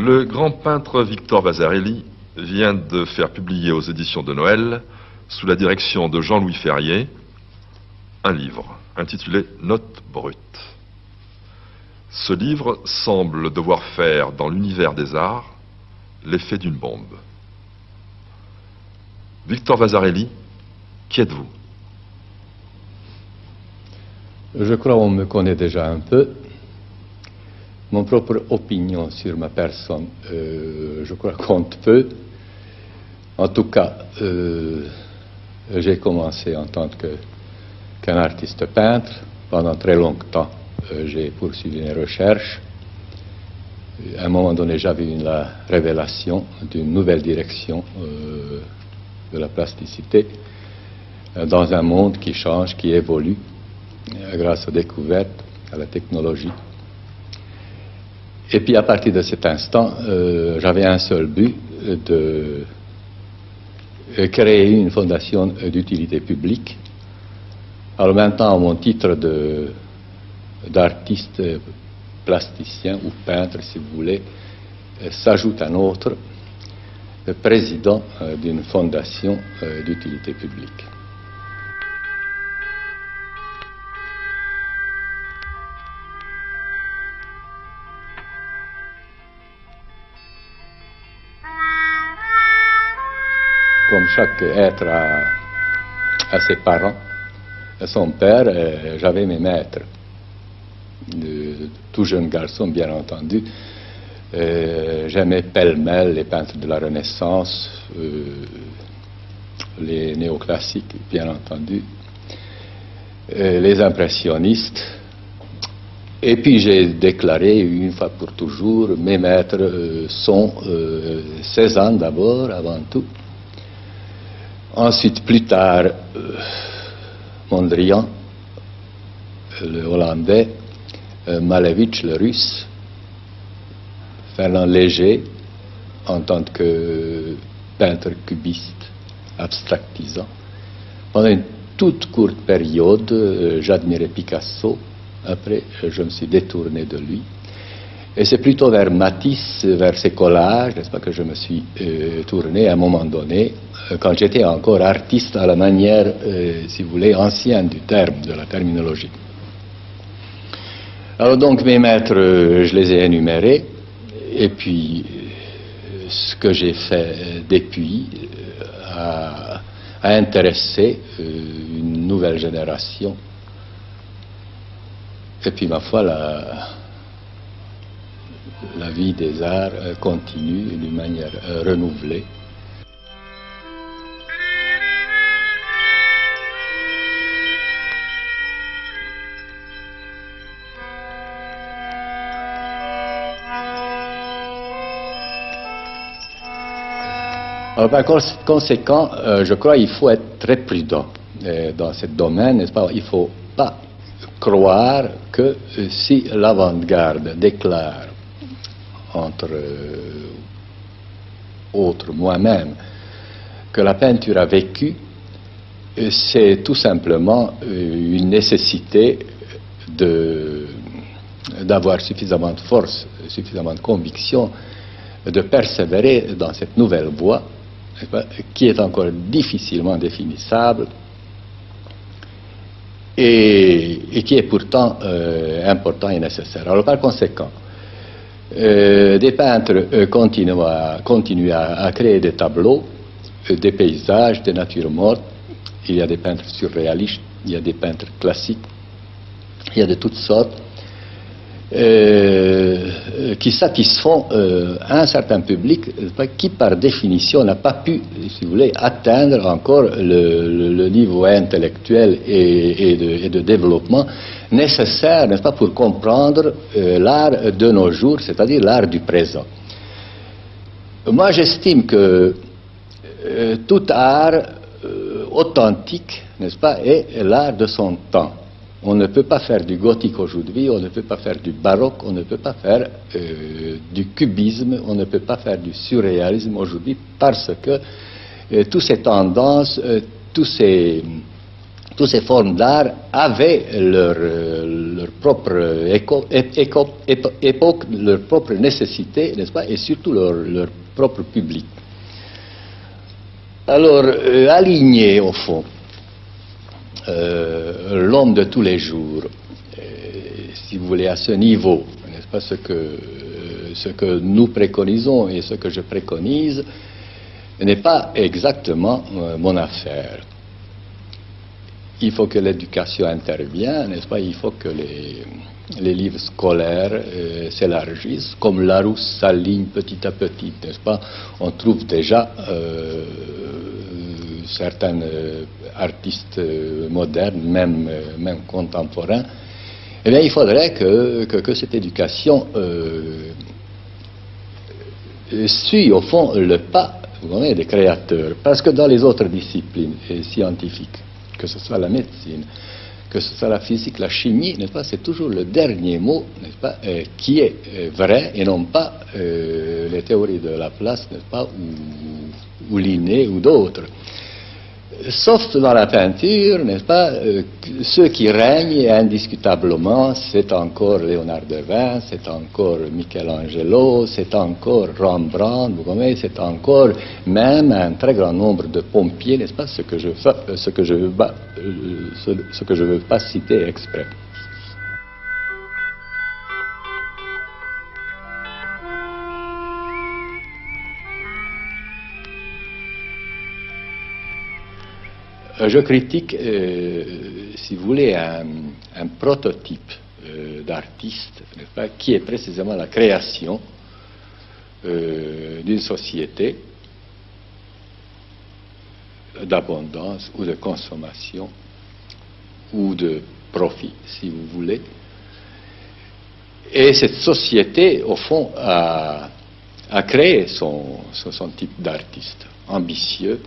Le grand peintre Victor Vasarely vient de faire publier aux éditions de Noël, sous la direction de Jean-Louis Ferrier, un livre intitulé Notes brutes. Ce livre semble devoir faire dans l'univers des arts l'effet d'une bombe. Victor Vasarely, qui êtes-vous? Je crois qu'on me connaît déjà un peu. Mon propre opinion sur ma personne, je crois, compte peu. En tout cas, j'ai commencé en tant qu'un artiste peintre. Pendant très longtemps, j'ai poursuivi mes recherches. À un moment donné, j'avais eu la révélation d'une nouvelle direction de la plasticité dans un monde qui change, qui évolue grâce aux découvertes, à la technologie. Et puis à partir de cet instant, j'avais un seul but, de créer une fondation d'utilité publique. Alors maintenant, mon titre d'artiste plasticien ou peintre, si vous voulez, s'ajoute un autre, président d'une fondation d'utilité publique. Comme chaque être a ses parents, son père, j'avais mes maîtres. Tout jeune garçon, bien entendu, j'aimais pêle-mêle les peintres de la Renaissance, les néoclassiques, bien entendu, les impressionnistes. Et puis j'ai déclaré une fois pour toujours, mes maîtres sont Cézanne d'abord, avant tout. Ensuite, plus tard, Mondrian, le Hollandais, Malevich, le Russe, Fernand Léger, en tant que peintre cubiste, abstractisant. Pendant une toute courte période, j'admirais Picasso. Après, je me suis détourné de lui. Et c'est plutôt vers Matisse, vers ses collages, n'est-ce pas, que je me suis tourné à un moment donné, quand j'étais encore artiste à la manière, si vous voulez, ancienne du terme, de la terminologie. Alors donc mes maîtres, je les ai énumérés, et puis ce que j'ai fait depuis a intéressé une nouvelle génération. Et puis ma foi, la vie des arts continue d'une manière renouvelée. Alors, par conséquent, je crois qu'il faut être très prudent dans ce domaine, n'est-ce pas? Il ne faut pas croire que si l'avant-garde déclare, entre autres moi-même, que la peinture a vécu, c'est tout simplement une nécessité d'avoir suffisamment de force, suffisamment de conviction, de persévérer dans cette nouvelle voie, qui est encore difficilement définissable et qui est pourtant important et nécessaire. Alors par conséquent, des peintres continuent à créer des tableaux, des paysages, des natures mortes. Il y a des peintres surréalistes, il y a des peintres classiques, il y a de toutes sortes qui satisfont un certain public qui par définition n'a pas pu, si vous voulez, atteindre encore le niveau intellectuel et de développement nécessaire, n'est-ce pas, pour comprendre l'art de nos jours, c'est-à-dire l'art du présent. Moi, j'estime que tout art authentique, n'est-ce pas, est l'art de son temps. On ne peut pas faire du gothique aujourd'hui, on ne peut pas faire du baroque, on ne peut pas faire du cubisme, on ne peut pas faire du surréalisme aujourd'hui parce que toutes ces tendances, tous ces toutes ces formes d'art avaient leur propre époque, leur propre nécessité, n'est-ce pas, et surtout leur propre public. Alors, aligner, au fond, l'homme de tous les jours, si vous voulez, à ce niveau, n'est-ce pas, ce que nous préconisons et ce que je préconise, n'est pas exactement mon affaire. Il faut que l'éducation intervienne, n'est-ce pas? Il faut que les livres scolaires s'élargissent, comme Larousse s'aligne petit à petit, n'est-ce pas? On trouve déjà certains artistes modernes, même contemporains. Eh bien, il faudrait que cette éducation suit, au fond, le pas, vous voyez, des créateurs. Parce que dans les autres disciplines scientifiques, que ce soit la médecine, que ce soit la physique, la chimie, n'est-ce pas, c'est toujours le dernier mot, n'est-ce pas, qui est vrai, et non pas les théories de Laplace, n'est-ce pas, ou Linné ou d'autres. Sauf dans la peinture, n'est-ce pas, ceux qui règnent indiscutablement, c'est encore Léonard de Vinci, c'est encore Michelangelo, c'est encore Rembrandt, vous voyez, c'est encore même un très grand nombre de pompiers, n'est-ce pas, ce que je veux pas citer exprès. Je critique, si vous voulez, un prototype d'artiste, n'est-ce pas, qui est précisément la création d'une société d'abondance ou de consommation ou de profit, si vous voulez. Et cette société, au fond, a créé son type d'artiste, ambitieux,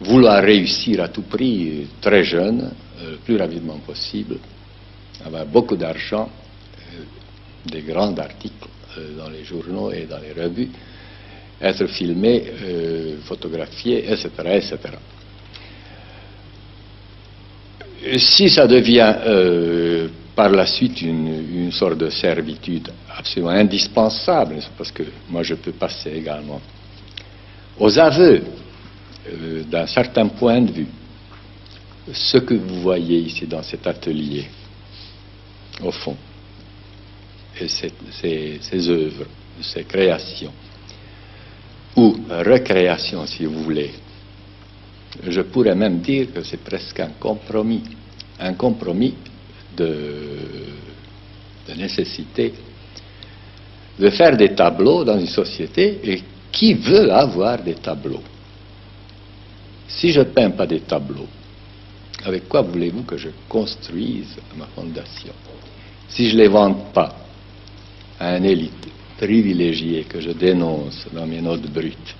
vouloir réussir à tout prix, très jeune, le plus rapidement possible, avoir beaucoup d'argent, des grands articles dans les journaux et dans les revues, être filmé, photographié, etc., etc. Si ça devient par la suite une sorte de servitude absolument indispensable, parce que moi je peux passer également aux aveux, d'un certain point de vue, ce que vous voyez ici dans cet atelier, au fond, et ces œuvres, ces créations, ou recréations, si vous voulez, je pourrais même dire que c'est presque un compromis de nécessité de faire des tableaux dans une société, et qui veut avoir des tableaux? Si je ne peins pas des tableaux, avec quoi voulez-vous que je construise ma fondation? Si je ne les vends pas à une élite privilégiée que je dénonce dans mes notes brutes,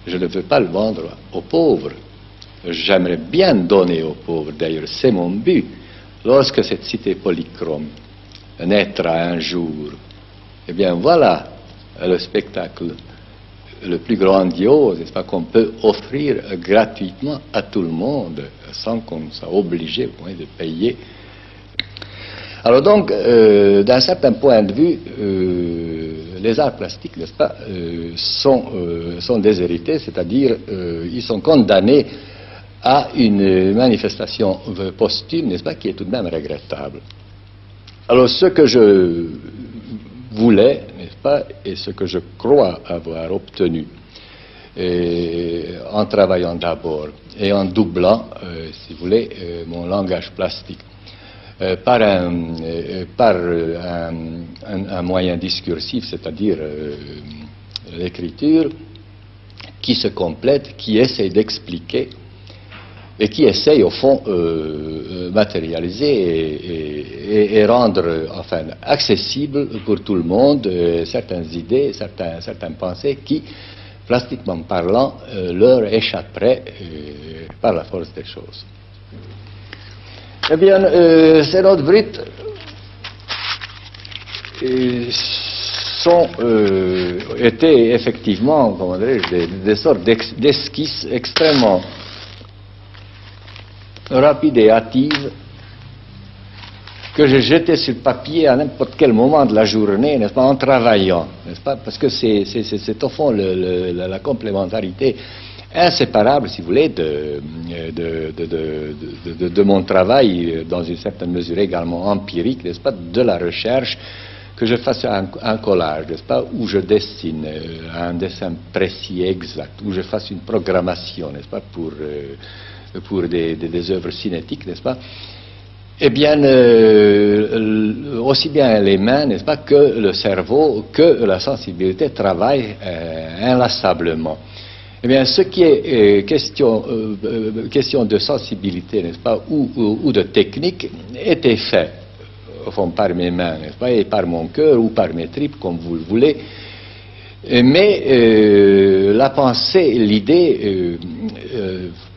je ne veux pas le vendre aux pauvres. J'aimerais bien donner aux pauvres, d'ailleurs c'est mon but. Lorsque cette cité polychrome naîtra un jour, eh bien voilà le spectacle le plus grandiose, n'est-ce pas, qu'on peut offrir gratuitement à tout le monde, sans qu'on soit obligé de payer. Alors donc, d'un certain point de vue, les arts plastiques, n'est-ce pas, sont déshérités, c'est-à-dire ils sont condamnés à une manifestation posthume, n'est-ce pas, qui est tout de même regrettable. Alors ce que je voulais, n'est-ce pas, et ce que je crois avoir obtenu, en travaillant d'abord et en doublant, si vous voulez, mon langage plastique, par un moyen discursif, c'est-à-dire l'écriture, qui se complète, qui essaie d'expliquer et qui essaye au fond matérialiser et rendre enfin accessible pour tout le monde certaines idées, certaines pensées qui, plastiquement parlant, leur échapperaient par la force des choses. Eh bien, ces notes brutes étaient effectivement, comment dirais-je, des sortes d'esquisses extrêmement rapide et hâtive que je jetais sur papier à n'importe quel moment de la journée, n'est-ce pas, en travaillant, n'est-ce pas, parce que c'est au fond la complémentarité inséparable, si vous voulez, de mon travail, dans une certaine mesure également empirique, n'est-ce pas, de la recherche, que je fasse un collage, n'est-ce pas, où je dessine un dessin précis et exact, où je fasse une programmation, n'est-ce pas, pour des œuvres cinétiques, n'est-ce pas. Eh bien, aussi bien les mains, n'est-ce pas, que le cerveau, que la sensibilité travaillent inlassablement. Eh bien, ce qui est question de sensibilité, n'est-ce pas, ou de technique, était fait, au fond, par mes mains, n'est-ce pas, et par mon cœur, ou par mes tripes, comme vous le voulez. Mais la pensée, l'idée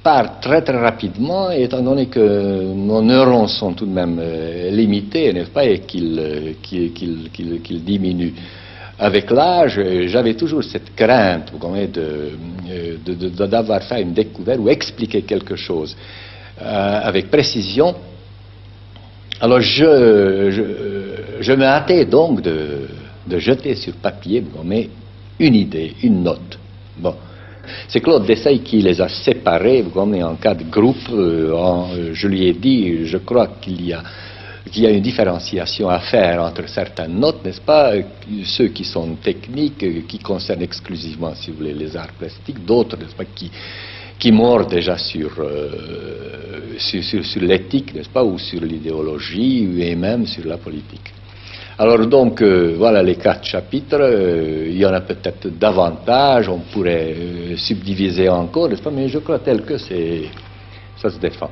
part très très rapidement, étant donné que nos neurones sont tout de même limités, n'est-ce pas, et qu'ils diminuent. Avec l'âge, j'avais toujours cette crainte, vous comprenez, d'avoir fait une découverte ou expliquer quelque chose avec précision. Alors je me hâtais donc de jeter sur papier, vous comprenez, une idée, une note. Bon. C'est Claude Dessailles qui les a séparés, vous comprenez, en quatre groupes. Je lui ai dit, je crois qu'il y a une différenciation à faire entre certaines notes, n'est-ce pas, ceux qui sont techniques, qui concernent exclusivement, si vous voulez, les arts plastiques, d'autres, n'est-ce pas, qui mordent déjà sur l'éthique, n'est-ce pas, ou sur l'idéologie, et même sur la politique. Alors donc, voilà les 4 chapitres, il y en a peut-être davantage, on pourrait subdiviser encore, n'est-ce pas, mais je crois tel que ça se défend.